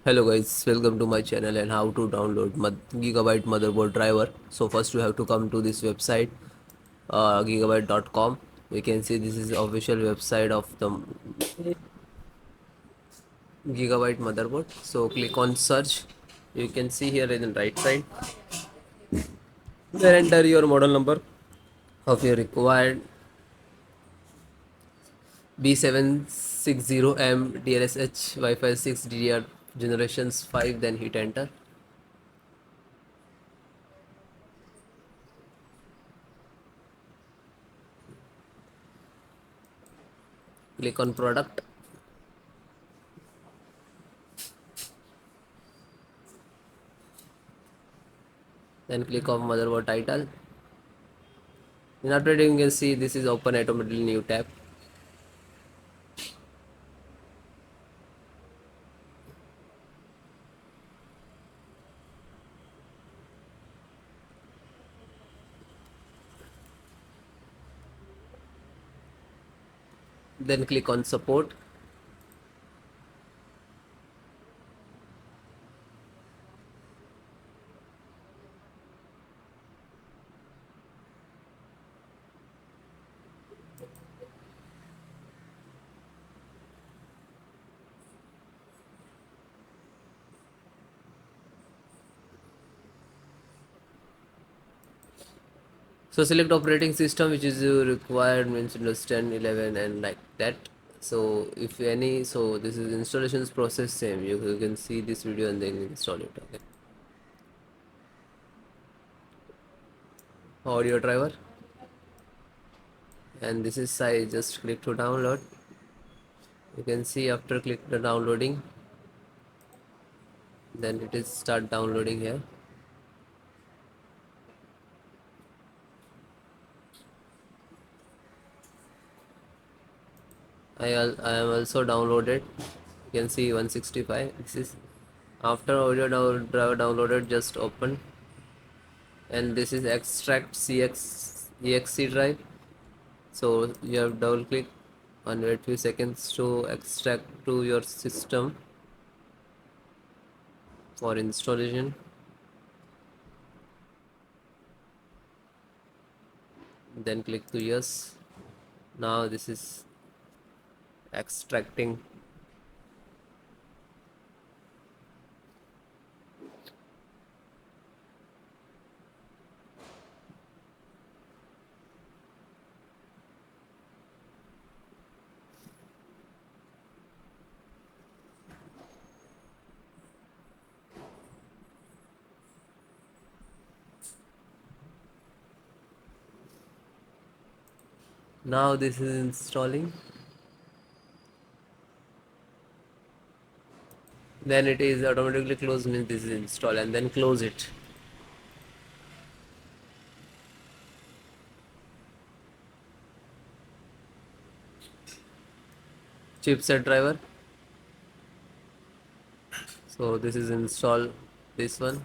Hello guys, welcome to my channel and how to download Gigabyte motherboard driver. So first you have to come to this website gigabyte.com. You can see this is official website of the Gigabyte motherboard. So click on search. You can see here in the right side. Then enter your model number of your required B760M DSRH Wi-Fi 6 DDR generations 5. Then hit enter. Click on product. Then click on motherboard title. In updating, you can see this is open automatically new tab. Then click on support. So select operating system which is required, means Windows 10, 11 and like that. So if any, so this is installations process same. You can see this video and then install it. Okay. Audio driver, and this is size. Just click to download. You can see after click the downloading, then it is start downloading here. I am also downloaded. You can see 165. This is after audio driver downloaded. Just open, and this is extract CX exe drive. So you have double click and wait few seconds to extract to your system for installation. Then click to yes. Now this is extracting. Now this is installing. Then it is automatically closed, means this is installed, and then close it. Chipset driver. So this is install this one.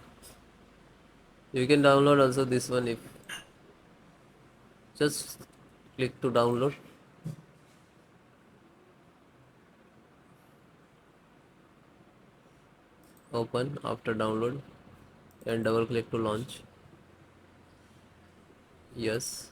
You can download also this one if just click to download. Open after download and double click to launch. Yes.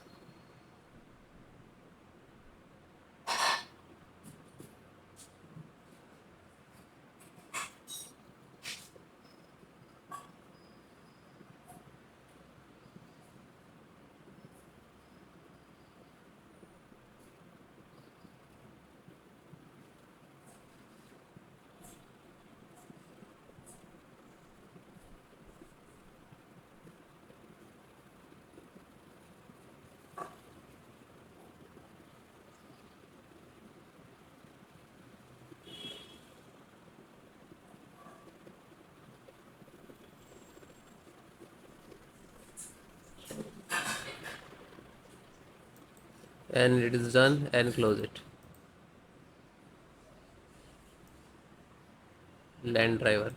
And it is done, and close it. LAN driver,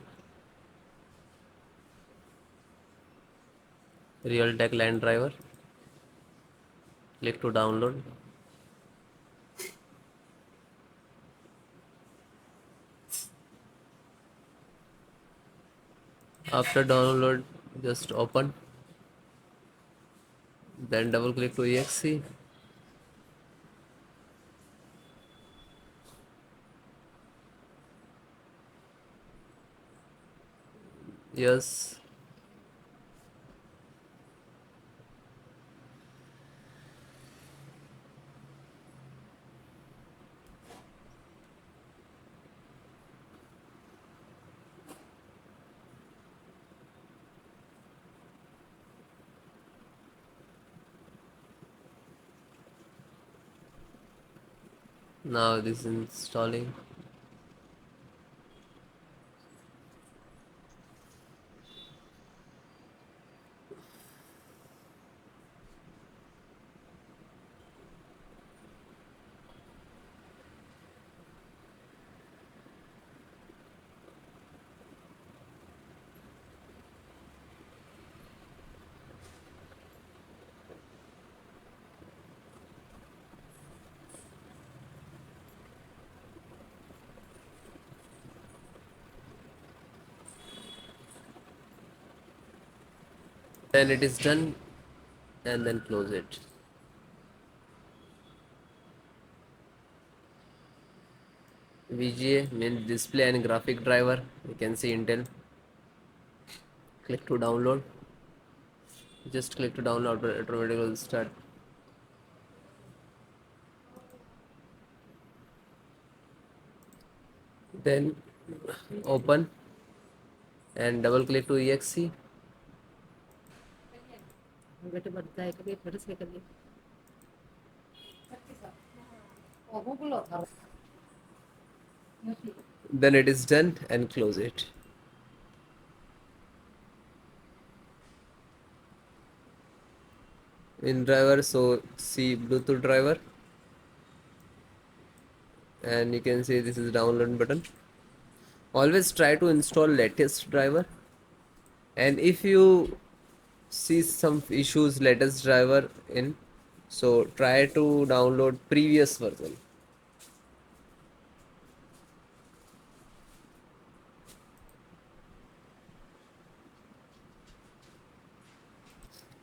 Realtek LAN driver. Click to download. After download, just open, then double click to exe. Yes. Now this is installing. Then it is done, and then close it. VGA means display and graphic driver. You can see Intel. Click to download. Just click to download, automatically will start. Then open and double click to exe. Then it is done, and close it. In driver, so see Bluetooth driver, and you can see this is download button. Always try to install latest driver, and if you see some issues latest driver in, so try to download previous version.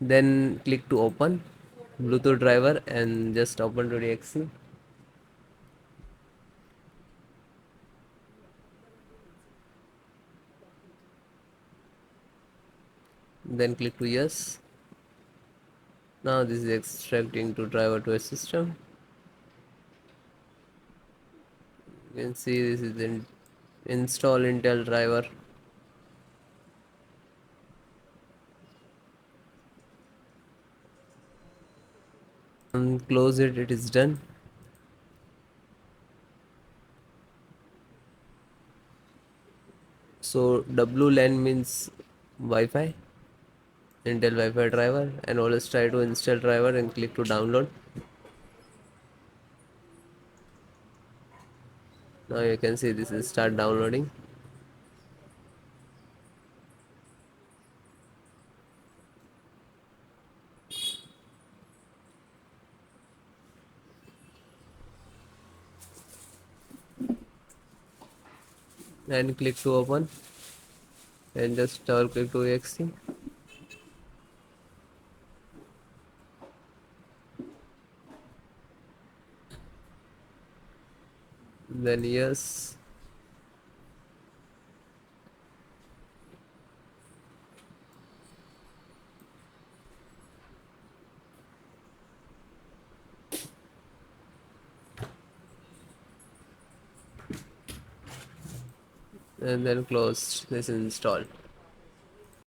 Then click to open Bluetooth driver and just open to the exe. Then click to yes. Now this is extracting to driver to a system. You can see this is in install Intel driver. And close it, it is done. So WLAN means Wi-Fi, Intel Wi-Fi driver, and always try to install driver and click to download. Now you can see this is start downloading. And click to open and just double click to exe. Then yes. And then close. This is installed.